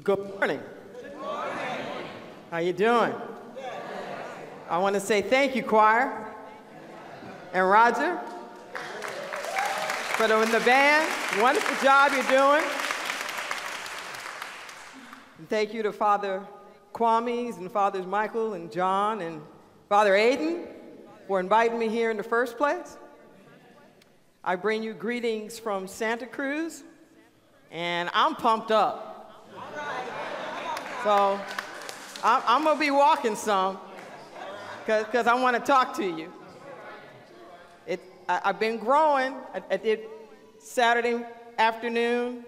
Good morning. Good morning. How you doing? I want to say thank you, choir, and Roger, for the band. Wonderful job you're doing. And thank you to Father Kwame's and Fathers Michael and John and Father Aiden for inviting me here in the first place. I bring you greetings from Santa Cruz, and I'm pumped up. So I'm going to be walking some because I want to talk to you. I've been growing. I did Saturday afternoon,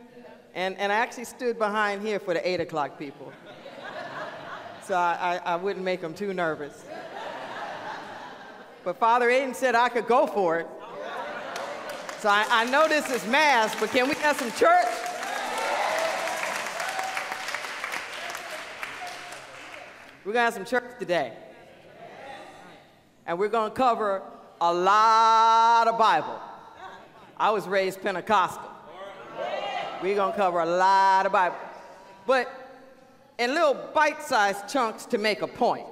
and I actually stood behind here for the 8 o'clock people. So I wouldn't make them too nervous. But Father Aiden said I could go for it. So I know this is Mass, but can we have some church? We're going to have some church today. And we're going to cover a lot of Bible. I was raised Pentecostal. We're going to cover a lot of Bible. But in little bite-sized chunks to make a point.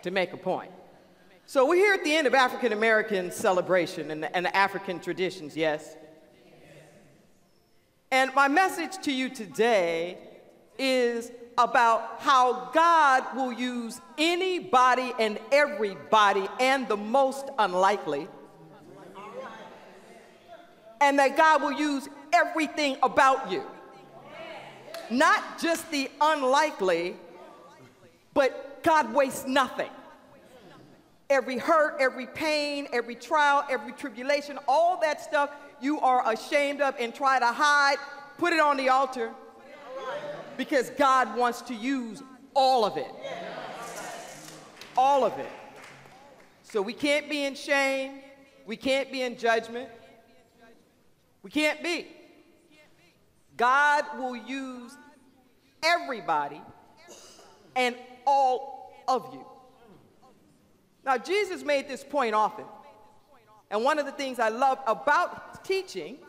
To make a point. So we're here at the end of African American celebration and the African traditions, yes? And my message to you today is about how God will use anybody and everybody and the most unlikely, and that God will use everything about you. Not just the unlikely, but God wastes nothing. Every hurt, every pain, every trial, every tribulation, all that stuff you are ashamed of and try to hide, put it on the altar. Because God wants to use all of it. All of it. So we can't be in shame. We can't be in judgment. We can't be. God will use everybody and all of you. Now, Jesus made this point often. And one of the things I love about his teachings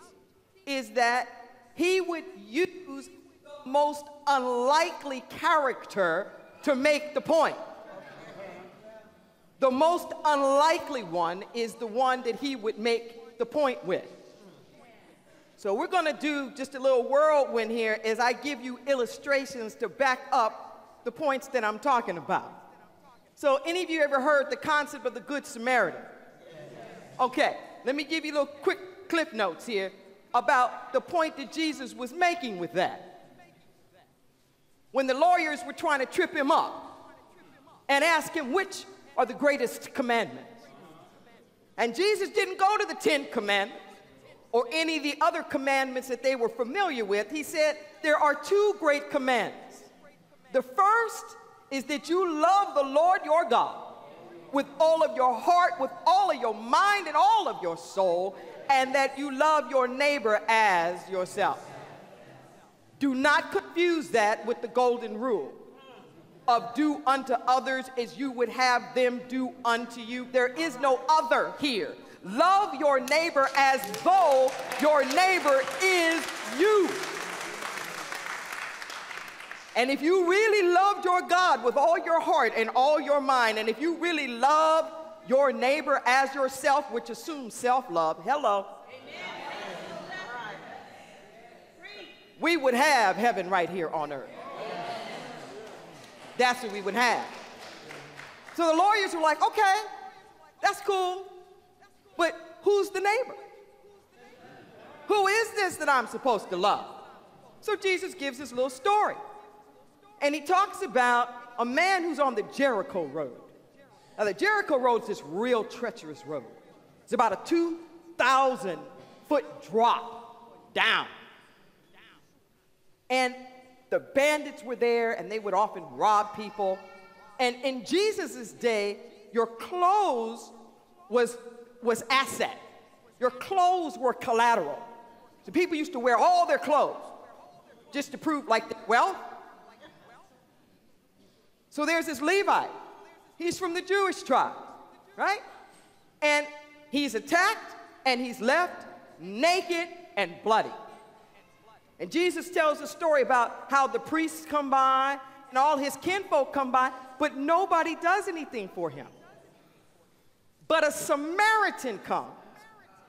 is that he would use the most unlikely character to make the point. The most unlikely one is the one that he would make the point with. So we're going to do just a little whirlwind here as I give you illustrations to back up the points that I'm talking about. So any of you ever heard the concept of the Good Samaritan? Okay, let me give you little quick clip notes here about the point that Jesus was making with that. When the lawyers were trying to trip him up and ask him which are the greatest commandments. And Jesus didn't go to the 10 commandments or any of the other commandments that they were familiar with. He said there are 2 great commandments. The first is that you love the Lord your God with all of your heart, with all of your mind, and all of your soul, and that you love your neighbor as yourself. Do not confuse that with the golden rule of do unto others as you would have them do unto you. There is no other here. Love your neighbor as though your neighbor is you. And if you really loved your God with all your heart and all your mind, and if you really love your neighbor as yourself, which assumes self-love, hello, we would have heaven right here on earth. That's what we would have. So the lawyers were like, okay, that's cool, but who's the neighbor? Who is this that I'm supposed to love? So Jesus gives this little story. And he talks about a man who's on the Jericho road. Now, the Jericho road is this real treacherous road. It's about a 2,000-foot drop down. And the bandits were there, and they would often rob people. And in Jesus' day, your clothes was asset. Your clothes were collateral. So people used to wear all their clothes just to prove like their wealth. So there's this Levite. He's from the Jewish tribe, right? And he's attacked, and he's left naked and bloody. And Jesus tells a story about how the priests come by and all his kinfolk come by, but nobody does anything for him. But a Samaritan comes,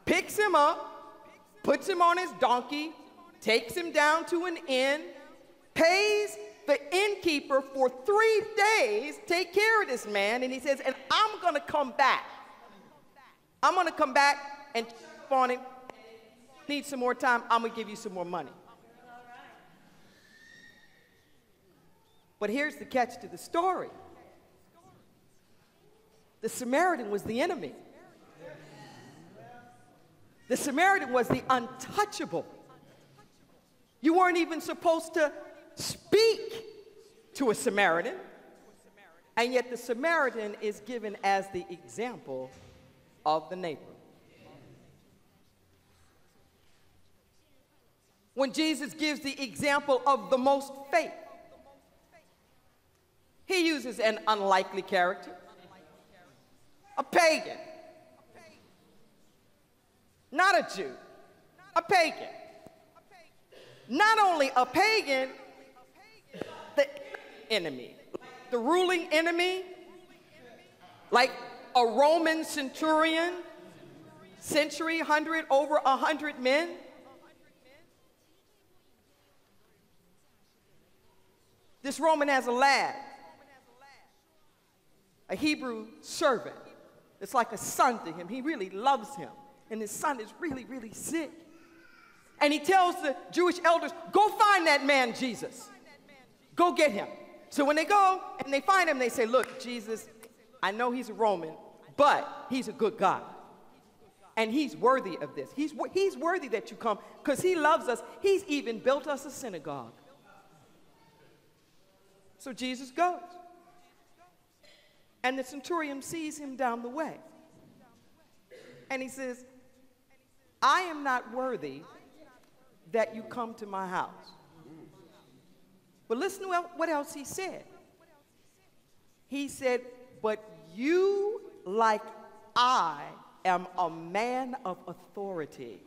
picks him up, puts him on his donkey, takes him down to an inn, pays the innkeeper for 3 days, take care of this man, and he says, and I'm going to come back. I'm going to come back and check on him. Need some more time, I'm going to give you some more money. But here's the catch to the story. The Samaritan was the enemy. The Samaritan was the untouchable. You weren't even supposed to speak to a Samaritan, and yet the Samaritan is given as the example of the neighbor. When Jesus gives the example of the most faith, he uses an unlikely character, a pagan, not a Jew, a pagan. Not only a pagan, the enemy, the ruling enemy, like a Roman centurion, over 100 men. This Roman has a lad, a Hebrew servant. It's like a son to him. He really loves him. And his son is really, really sick. And he tells the Jewish elders, go find that man, Jesus. Go get him. So when they go and they find him, they say, look, Jesus, I know he's a Roman, but he's a good God. And he's worthy of this. He's worthy that you come because he loves us. He's even built us a synagogue. So Jesus goes. And the centurion sees him down the way. And he says, I am not worthy that you come to my house. But listen to what else he said. He said, but you, like I, am a man of authority.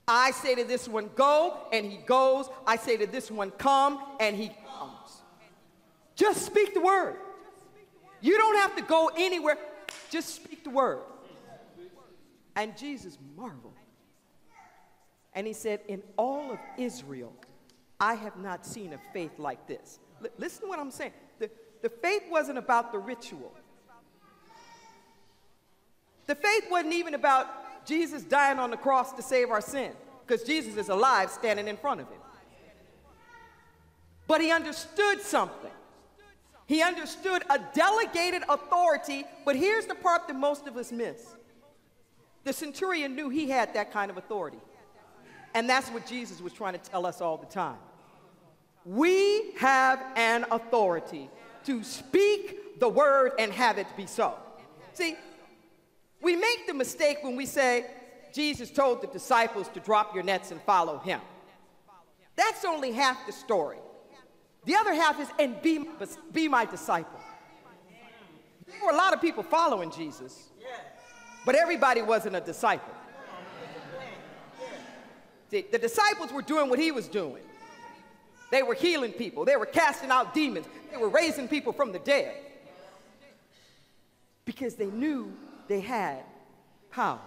I say to this one, go, and he goes. I say to this one, come, and he comes. Just speak the word. You don't have to go anywhere. Just speak the word. And Jesus marveled. And he said, in all of Israel, I have not seen a faith like this. Listen to what I'm saying. The faith wasn't about the ritual. The faith wasn't even about Jesus dying on the cross to save our sin, because Jesus is alive standing in front of him. But he understood something. He understood a delegated authority, but here's the part that most of us miss. The centurion knew he had that kind of authority. And that's what Jesus was trying to tell us all the time. We have an authority to speak the word and have it be so. See, we make the mistake when we say, Jesus told the disciples to drop your nets and follow him. That's only half the story. The other half is, and be my disciple. There were a lot of people following Jesus, but everybody wasn't a disciple. See, the disciples were doing what he was doing. They were healing people. They were casting out demons. They were raising people from the dead because they knew they had power.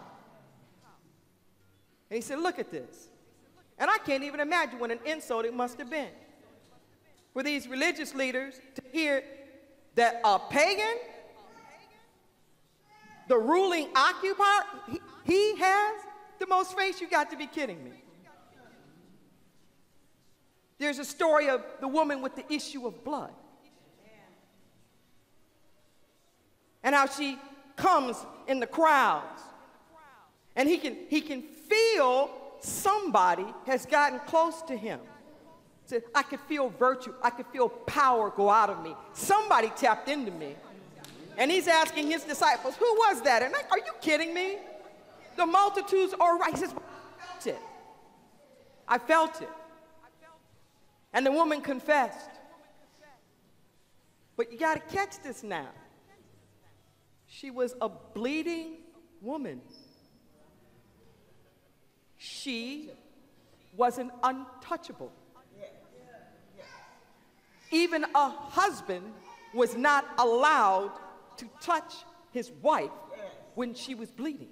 And he said, look at this. And I can't even imagine what an insult it must have been for these religious leaders to hear that a pagan, the ruling occupier, he has the most faith. You got to be kidding me. There's a story of the woman with the issue of blood. And how she comes in the crowds. And he can feel somebody has gotten close to him. Said, I could feel virtue. I could feel power go out of me. Somebody tapped into me. And he's asking his disciples, who was that? And are you kidding me? The multitudes are right. He says, I felt it. I felt it. And the woman confessed. But you got to catch this now. She was a bleeding woman. She was an untouchable. Even a husband was not allowed to touch his wife when she was bleeding.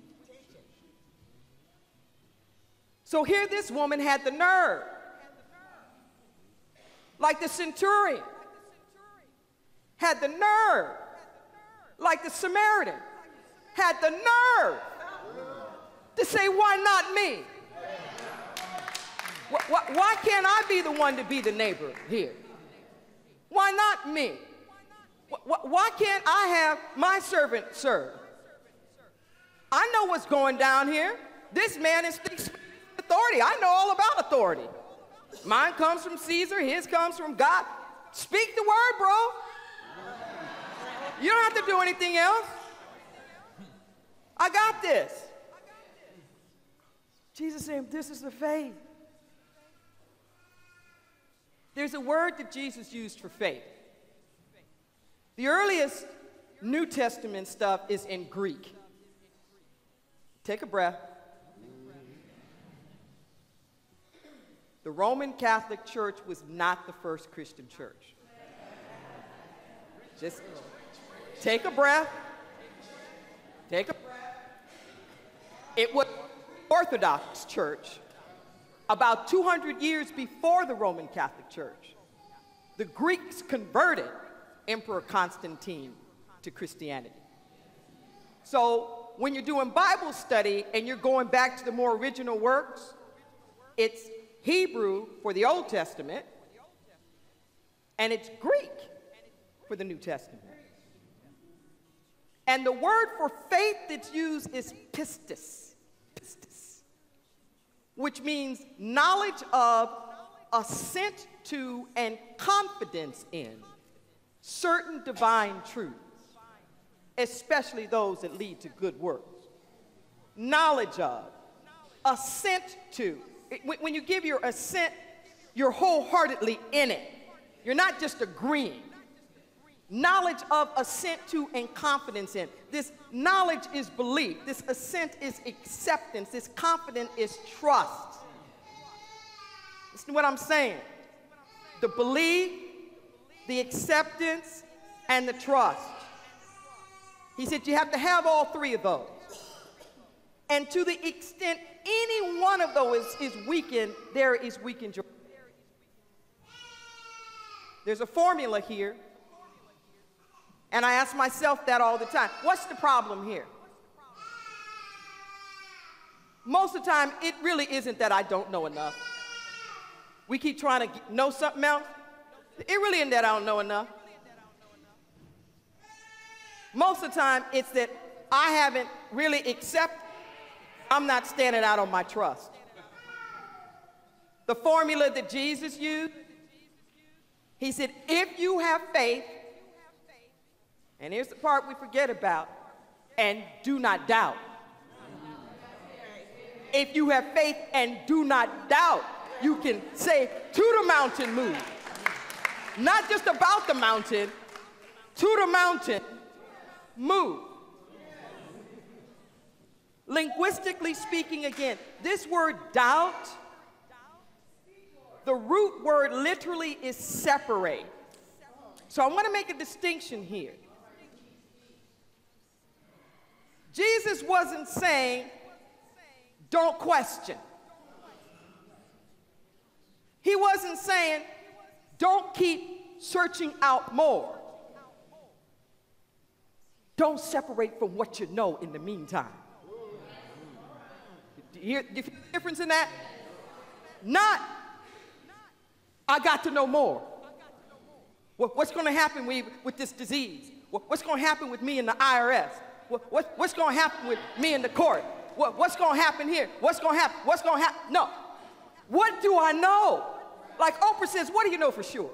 So here this woman had the nerve, like the centurion, had the nerve, like the Samaritan, had the nerve to say, why not me? Why can't I be the one to be the neighbor here? Why not me? Why can't I have my servant serve? I know what's going down here. This man is authority. I know all about authority. Mine comes from Caesar, his comes from God. Speak the word, bro. You don't have to do anything else. I got this. Jesus said, this is the faith. There's a word that Jesus used for faith. The earliest New Testament stuff is in Greek. Take a breath. The Roman Catholic Church was not the first Christian church. Just take a breath. Take a breath. It was the Orthodox Church about 200 years before the Roman Catholic Church. The Greeks converted Emperor Constantine to Christianity. So when you're doing Bible study and you're going back to the more original works, it's Hebrew for the Old Testament, and it's Greek for the New Testament. And the word for faith that's used is pistis, which means knowledge of, assent to, and confidence in certain divine truths, especially those that lead to good works. Knowledge of, assent to. When you give your assent, you're wholeheartedly in it. You're not just agreeing. Knowledge of, assent to, and confidence in. This knowledge is belief. This assent is acceptance. This confidence is trust. Listen to what I'm saying. The belief, the acceptance, and the trust. He said you have to have all three of those. And to the extent any one of those is weakened, there is weakened your. There's a formula here. And I ask myself that all the time. What's the problem here? Most of the time, it really isn't that I don't know enough. We keep trying to know something else. It really isn't that I don't know enough. Most of the time, it's that I haven't really accepted. I'm not standing out on my trust. The formula that Jesus used, he said, if you have faith, and here's the part we forget about, and do not doubt. If you have faith and do not doubt, you can say to the mountain, move. Not just about the mountain, to the mountain, move. Linguistically speaking again, this word doubt, the root word literally is separate. So I want to make a distinction here. Jesus wasn't saying, don't question. He wasn't saying, don't keep searching out more. Don't separate from what you know in the meantime. Do you hear the difference in that? Not, I got to know more. What's going to happen with this disease? What's going to happen with me in the IRS? What's going to happen with me in the court? What's going to happen here? What's going to happen? What's going to happen? No. What do I know? Like Oprah says, what do you know for sure?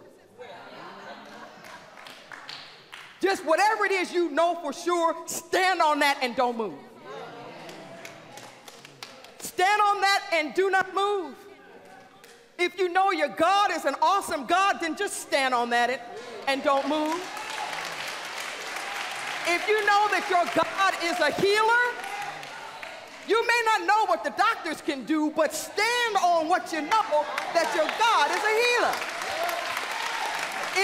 Just whatever it is you know for sure, stand on that and don't move. Stand on that and do not move. If you know your God is an awesome God, then just stand on that and don't move. If you know that your God is a healer, You may not know what the doctors can do, but stand on what you know, that your God is a healer.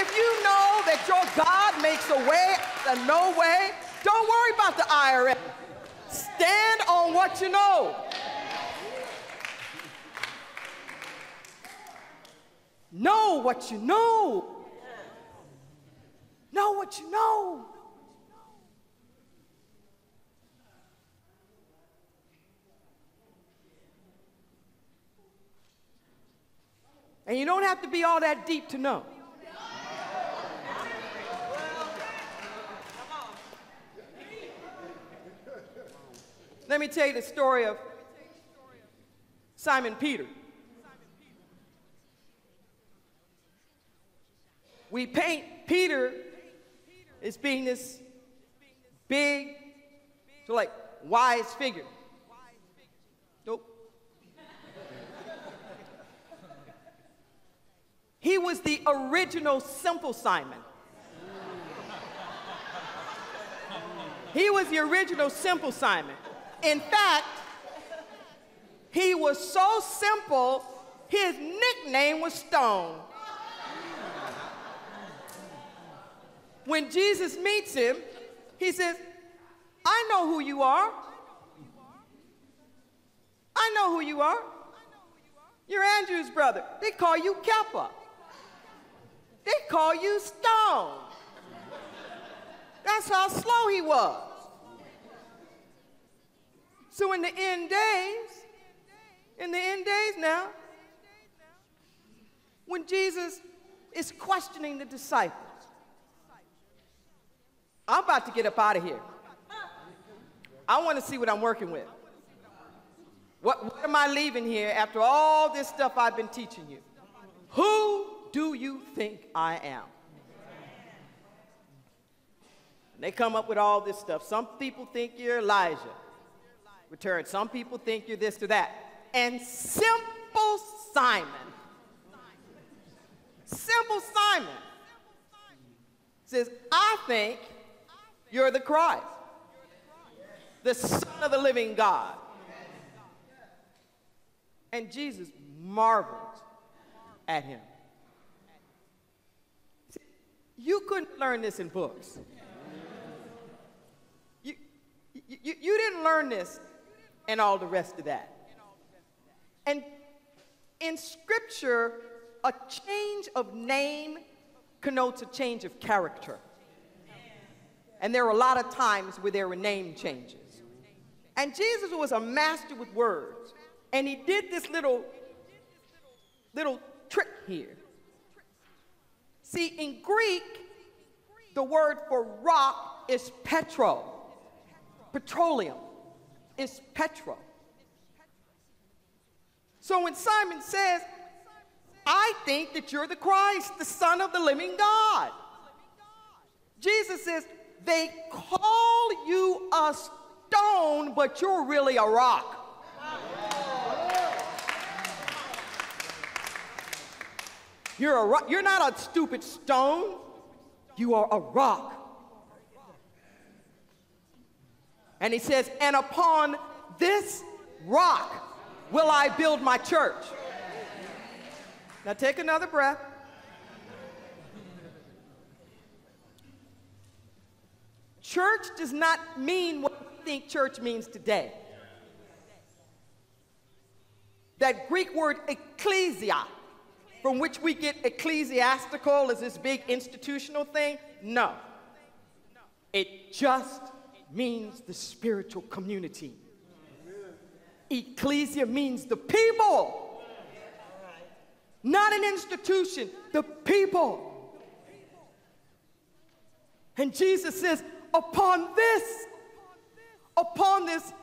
If you know that your God makes a way out of no way, don't worry about the IRS. Stand on what you know. Know what you know. Know what you know. And you don't have to be all that deep to know. Let me tell you the story of Simon Peter. We paint Peter as being this big, so like wise figure. Nope. He was the original Simple Simon. He was the original Simple Simon. In fact, he was so simple, his nickname was Stone. When Jesus meets him, he says, I know who you are. I know who you are. You're Andrew's brother. They call you Kepha. They call you Stone. That's how slow he was. So in the end days now, when Jesus is questioning the disciples, I'm about to get up out of here. I want to see what I'm working with. What am I leaving here after all this stuff I've been teaching you? Who do you think I am? And they come up with all this stuff. Some people think you're Elijah. Return. Some people think you're this or that. And Simple Simon says, I think you're the Christ, the Son of the living God. And Jesus marveled at him. You couldn't learn this in books. You didn't learn this and all the rest of that. And in Scripture, a change of name connotes a change of character. And there were a lot of times where there were name changes. And Jesus was a master with words. And he did this little trick here. See, in Greek, the word for rock is petro. Petroleum is petro. So when Simon says, I think that you're the Christ, the Son of the living God, Jesus says, they call you a stone, but you're really a rock. You're a rock. You're not a stupid stone. You are a rock. And he says, and upon this rock will I build my church. Now take another breath. Church does not mean what we think church means today. That Greek word ecclesia, from which we get ecclesiastical as this big institutional thing, no. It just means the spiritual community. Ecclesia means the people, not an institution, the people. And Jesus says, upon this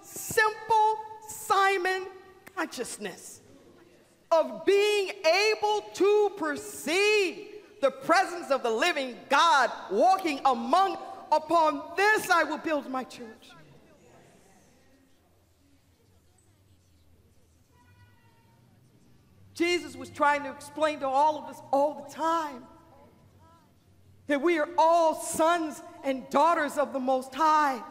simple Simon consciousness of being able to perceive the presence of the living God walking among, upon this I will build my church. Jesus was trying to explain to all of us all the time that we are all sons and daughters of the Most High.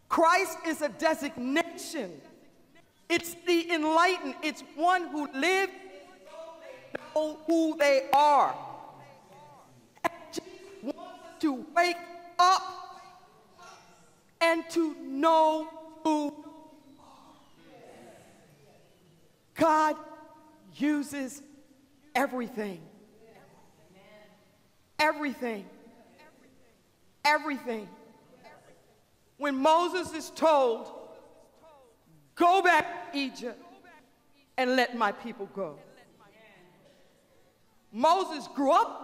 Christ is a designation. It's the enlightened. It's one who lived, know who they are. And Jesus wants us to wake up and to know who God uses everything. Everything. Everything. When Moses is told, go back to Egypt and let my people go. Moses grew up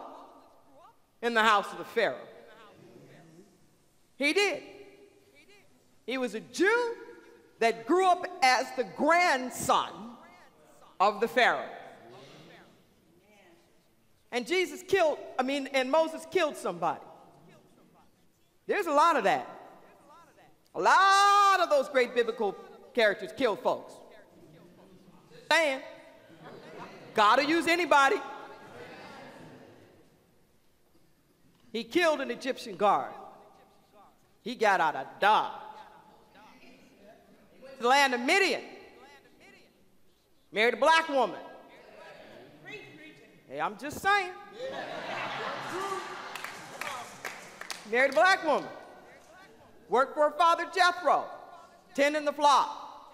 in the house of the Pharaoh. He did. He was a Jew that grew up as the grandson of the Pharaoh. And Moses killed somebody. There's a lot of that. A lot of those great biblical characters killed folks. Saying, God will use anybody. He killed an Egyptian guard. He got out of Dodge. The land of Midian. Married a black woman. Hey, I'm just saying. Married a black woman. Worked for her father Jethro, tending the flock.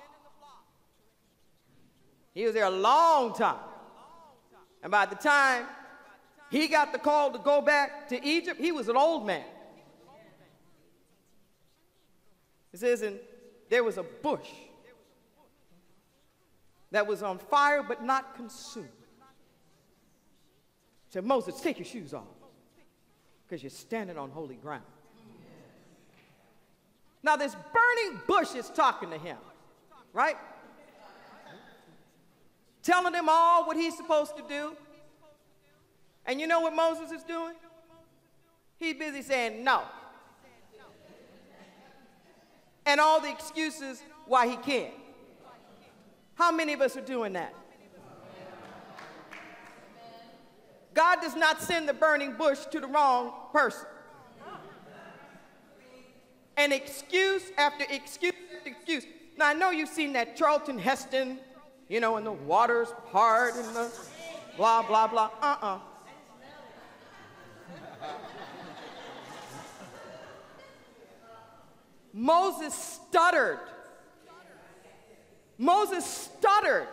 He was there a long time. And by the time he got the call to go back to Egypt, he was an old man. It says, and there was a bush that was on fire but not consumed. He said, Moses, take your shoes off because you're standing on holy ground. Now this burning bush is talking to him, right? Telling him all what he's supposed to do. And you know what Moses is doing? He's busy saying no. And all the excuses why he can't. How many of us are doing that? God does not send the burning bush to the wrong person. And excuse after excuse after excuse. Now, I know you've seen that Charlton Heston, you know, and the waters part and the blah, blah, blah. Moses stuttered. Moses stuttered.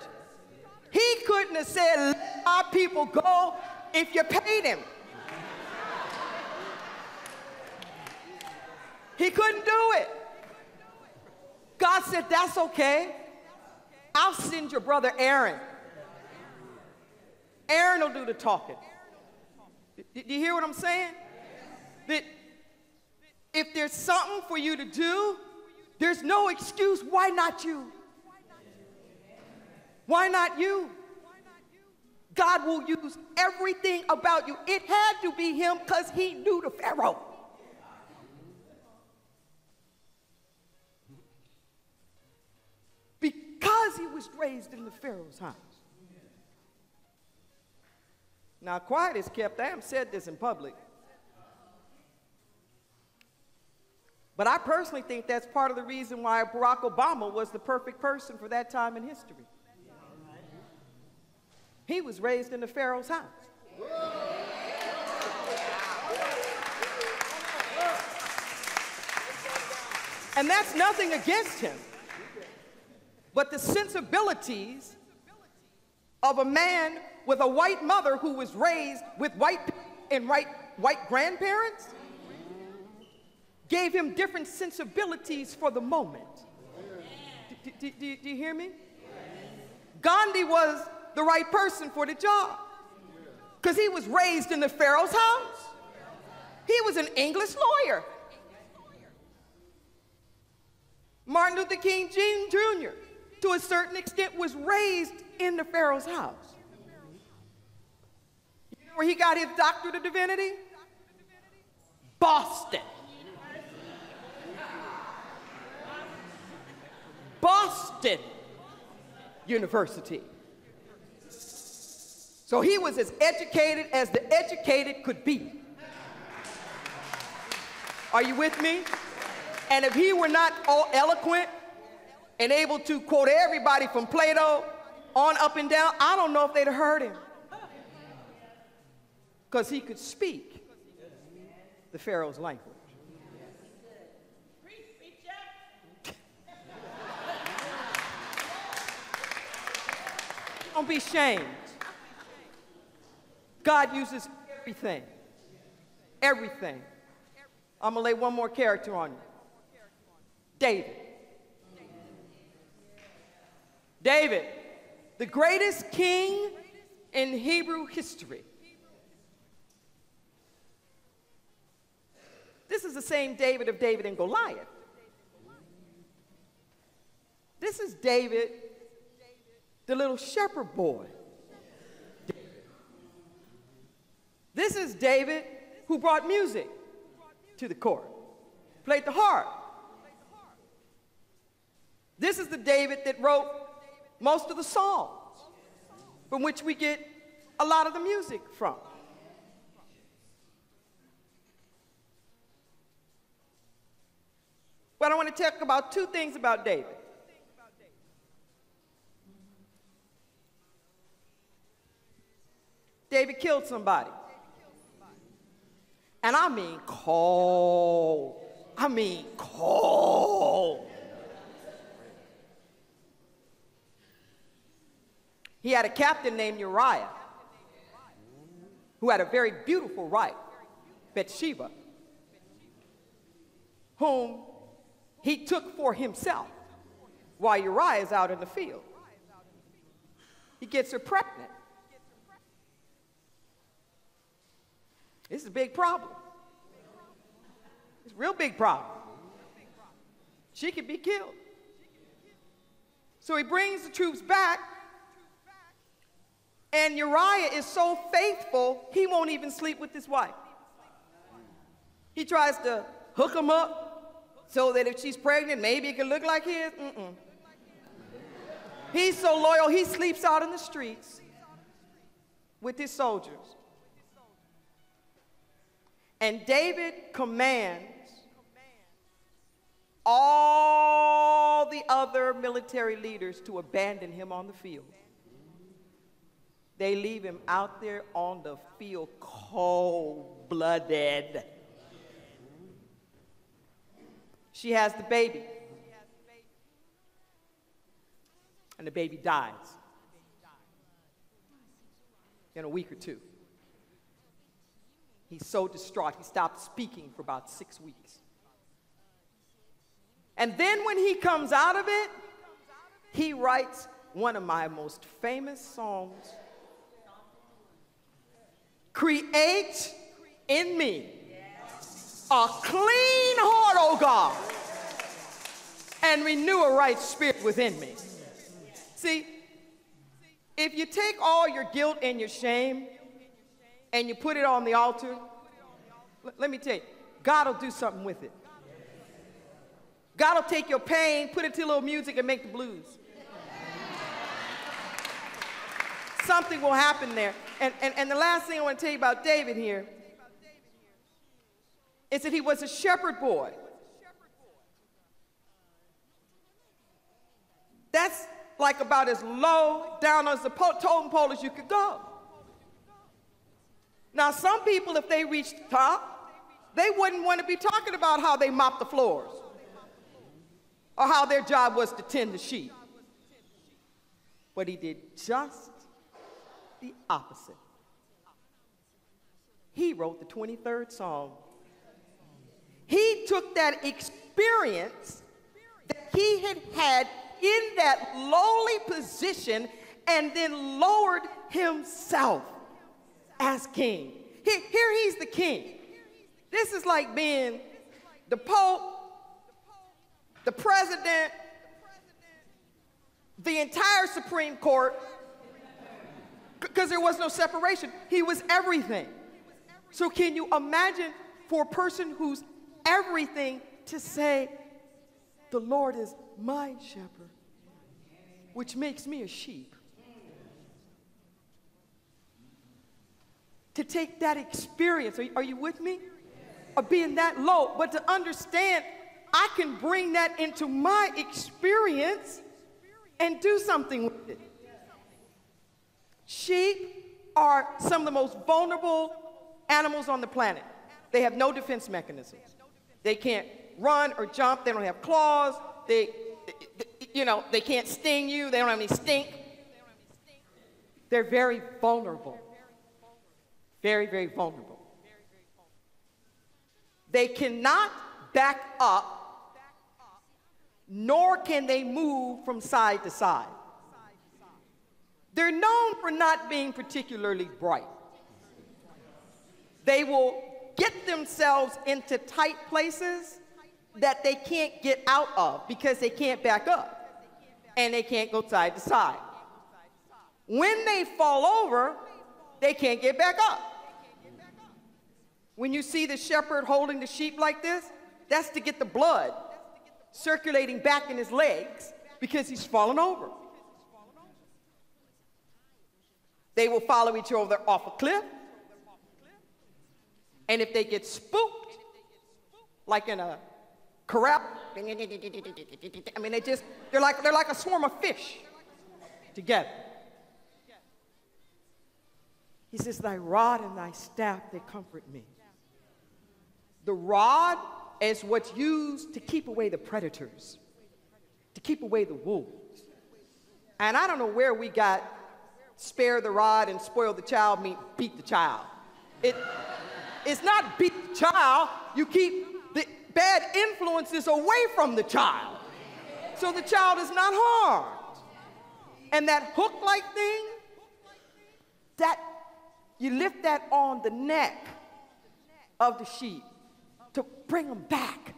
He couldn't have said, let my people go if you paid him. He couldn't do it. God said, that's okay. I'll send your brother Aaron. Aaron will do the talking. Do you hear what I'm saying? That if there's something for you to do, there's no excuse. Why not you? Why not you? God will use everything about you. It had to be him because he knew the Pharaoh. Because he was raised in the Pharaoh's house. Now, quiet is kept. I haven't said this in public. But I personally think that's part of the reason why Barack Obama was the perfect person for that time in history. He was raised in the Pharaoh's house. And that's nothing against him. But the sensibilities of a man with a white mother who was raised with white and white grandparents gave him different sensibilities for the moment. Do you hear me? Gandhi was the right person for the job because he was raised in the Pharaoh's house. He was an English lawyer. Martin Luther King Jr., to a certain extent, was raised in the Pharaoh's house. You know where he got his doctorate of divinity? Boston. Boston University. So he was as educated as the educated could be. Are you with me? And if he were not all eloquent and able to quote everybody from Plato on up and down, I don't know if they'd have heard him. Because he could speak the Pharaoh's language. Don't be ashamed. God uses everything. Everything. I'm going to lay one more character on you. David. David, the greatest king in Hebrew history. This is the same David of David and Goliath. This is David, the little shepherd boy. This is David who brought music to the court, played the harp. This is the David that wrote most of the Psalms, from which we get a lot of the music from. But I want to talk about two things about David. David killed somebody. And I mean cold. I mean cold. He had a captain named Uriah who had a very beautiful wife, Bathsheba, whom he took for himself while Uriah is out in the field. He gets her pregnant. This is a big problem. It's a real big problem. She could be killed. So he brings the troops back, and Uriah is so faithful, he won't even sleep with his wife. He tries to hook him up so that if she's pregnant, maybe it can look like his. He's so loyal, he sleeps out in the streets with his soldiers. And David commands all the other military leaders to abandon him on the field. They leave him out there on the field cold-blooded. She has the baby. And the baby dies in a week or two. He's so distraught, he stopped speaking for about 6 weeks. And then when he comes out of it, he writes one of my most famous songs. Create in me a clean heart, O God, and renew a right spirit within me. See, if you take all your guilt and your shame and you put it on the altar, let me tell you, God will do something with it. God will take your pain, put it to a little music, and make the blues. Something will happen there. And the last thing I want to tell you about David here is that he was a shepherd boy. That's like about as low down as the totem pole as you could go. Now, some people, if they reached the top, they wouldn't want to be talking about how they mopped the floors or how their job was to tend the sheep. But he did just the opposite. He wrote the 23rd Psalm. He took that experience that he had had in that lowly position and then lowered himself as king. Here he's the king. This is like being the Pope, the president, the entire Supreme Court, because there was no separation. He was everything. So can you imagine for a person who's everything to say, the Lord is my shepherd, which makes me a sheep? To take that experience, are you with me? Of being that low, but to understand I can bring that into my experience and do something with it. Sheep are some of the most vulnerable animals on the planet. They have no defense mechanisms. They can't run or jump. They don't have claws. They can't sting you. They don't have any stink. They're very vulnerable. Very, very vulnerable. They cannot back up, nor can they move from side to side. They're known for not being particularly bright. They will get themselves into tight places that they can't get out of because they can't back up and they can't go side to side. When they fall over, they can't get back up. When you see the shepherd holding the sheep like this, that's to get the blood circulating back in his legs because he's fallen over. They will follow each other off a cliff. And if they get spooked, like in a corral, I mean, they're like a swarm of fish together. He says, thy rod and thy staff, they comfort me. The rod is what's used to keep away the predators, to keep away the wolves. And I don't know where we got spare the rod and spoil the child, mean beat the child. It's not beat the child. You keep the bad influences away from the child so the child is not harmed. And that hook-like thing, that you lift that on the neck of the sheep to bring them back,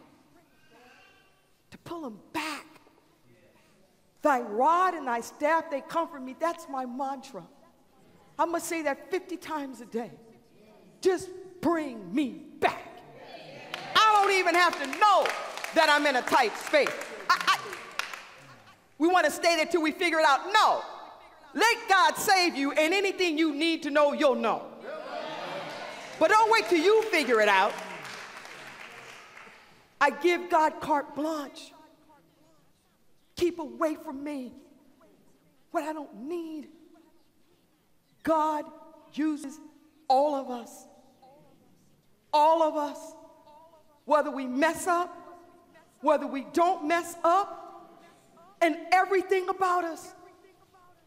to pull them back. Thy rod and thy staff, they comfort me. That's my mantra. I must say that 50 times a day. Just bring me back. I don't even have to know that I'm in a tight space. We want to stay there till we figure it out. No. Let God save you, and anything you need to know, you'll know. But don't wait till you figure it out. I give God carte blanche. Keep away from me what I don't need. God uses all of us. All of us. Whether we mess up, whether we don't mess up, and everything about us.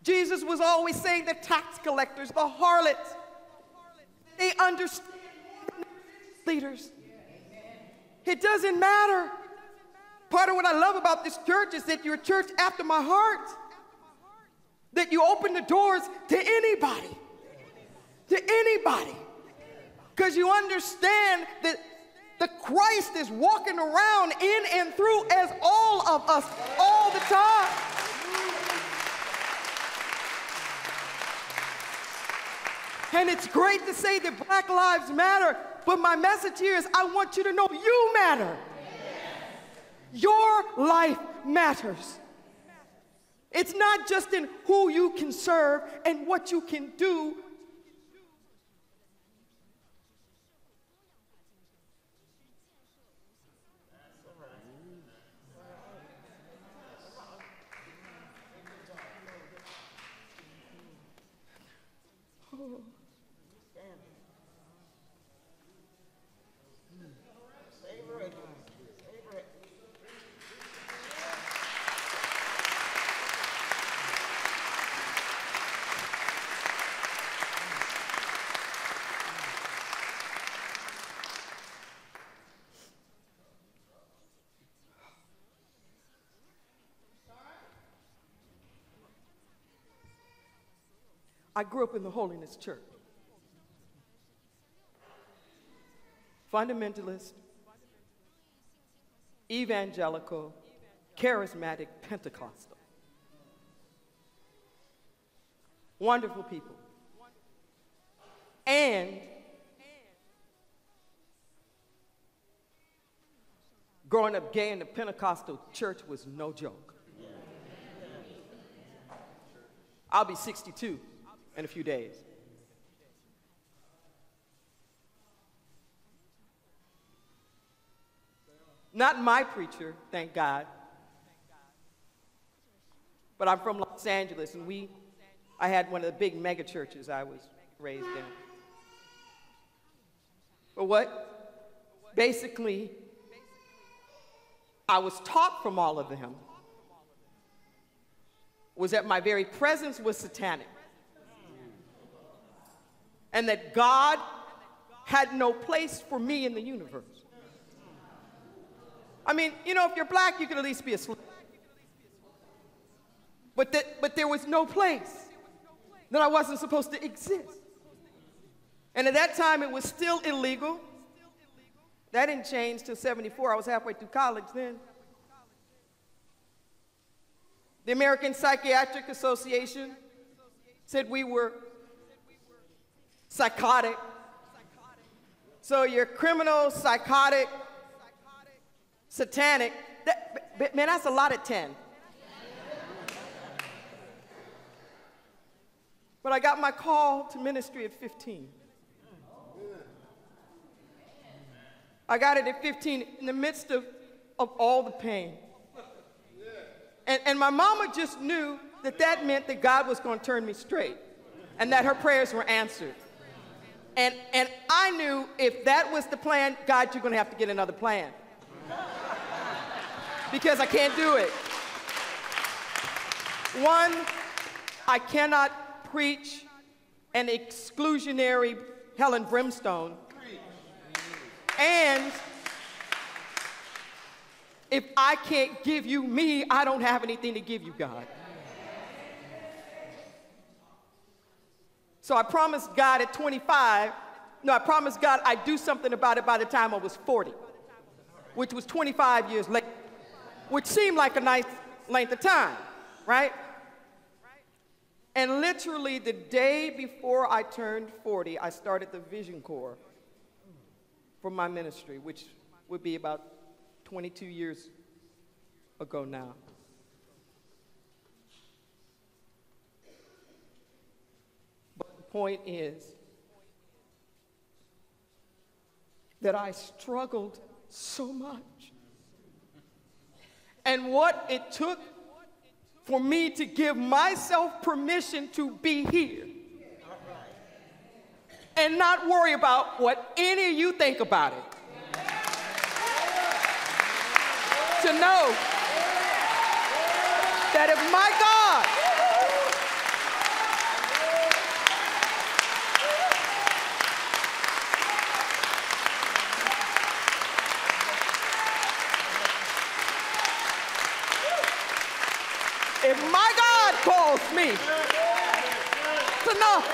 Jesus was always saying the tax collectors, the harlots, they understand leaders. It doesn't matter. Part of what I love about this church is that you're a church after my heart. That you open the doors to anybody. To anybody. Because you understand that the Christ is walking around in and through as all of us all the time. And it's great to say that Black Lives Matter, but my message here is I want you to know you matter. Your life matters. It's not just in who you can serve and what you can do. I grew up in the Holiness Church. Fundamentalist, evangelical, charismatic, Pentecostal. Wonderful people. And growing up gay in the Pentecostal church was no joke. I'll be 62 in a few days. Not my preacher, thank God. But I'm from Los Angeles, and I had one of the big mega churches I was raised in. But what basically I was taught from all of them was that my very presence was satanic. And that God had no place for me in the universe. I mean, you know, if you're black, you could at least be a slave. But there was no place that I wasn't supposed to exist. And at that time, it was still illegal. That didn't change till '74. I was halfway through college then. The American Psychiatric Association said we were psychotic. So you're criminal, psychotic, satanic. Man, that's a lot of 10. But I got my call to ministry at 15. I got it at 15 in the midst of all the pain. And my mama just knew that meant that God was going to turn me straight and that her prayers were answered. And I knew if that was the plan, God, you're going to have to get another plan. Because I can't do it. One, I cannot preach an exclusionary hell and brimstone. And if I can't give you me, I don't have anything to give you, God. So I promised God at 25, I promised God I'd do something about it by the time I was 40, which was 25 years later, which seemed like a nice length of time, right? And literally the day before I turned 40, I started the Vision Corps for my ministry, which would be about 22 years ago now. But the point is that I struggled so much. And what it took for me to give myself permission to be here and not worry about what any of you think about it. To know that if my God calls me, it's enough.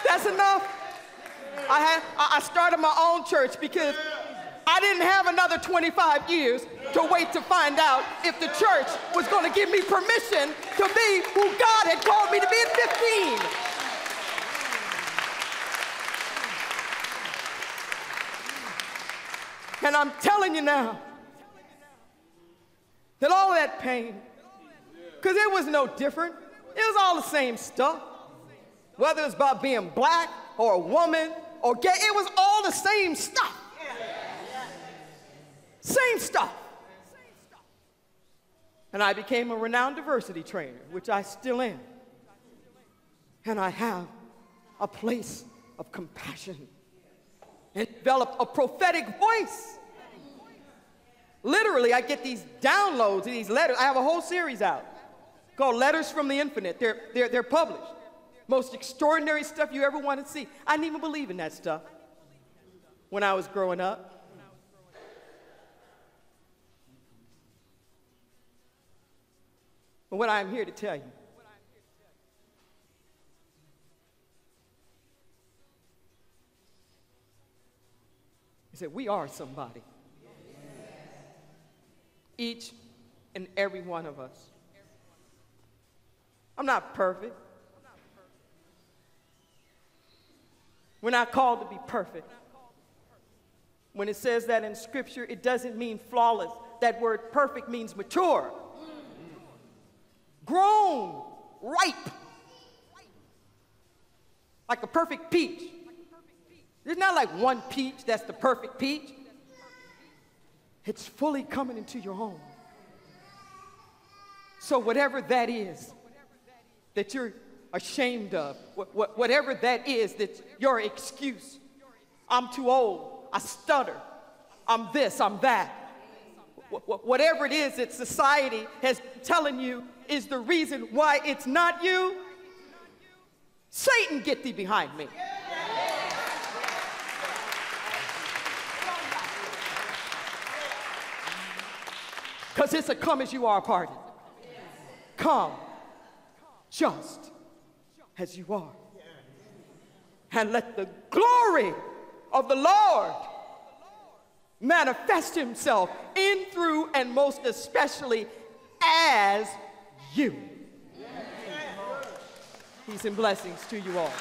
That's enough. I started my own church because I didn't have another 25 years to wait to find out if the church was going to give me permission to be who God had called me to be at 15. And I'm telling you now that all that pain, because it was no different. It was all the same stuff. Whether it's about being black or a woman or gay, it was all the same stuff. Same stuff. And I became a renowned diversity trainer, which I still am. And I have a place of compassion and developed a prophetic voice. Literally, I get these downloads of these letters. I have a whole series out called Letters from the Infinite. They're published. Most extraordinary stuff you ever want to see. I didn't even believe in that stuff when I was growing up. But what I'm here to tell you is that we are somebody. Each and every one of us. I'm not perfect. We're not called to be perfect. When it says that in Scripture, it doesn't mean flawless. That word perfect means mature, grown, ripe, like a perfect peach. There's not like one peach that's the perfect peach. it's fully coming into your home. So whatever that is that you're ashamed of, whatever that is that's your excuse, I'm too old, I stutter, I'm this, I'm that, whatever it is that society has telling you is the reason why it's not you, Satan, get thee behind me. Because it's a come as you are party. Come just as you are. And let the glory of the Lord manifest himself in, through, and most especially as you. Peace and blessings to you all.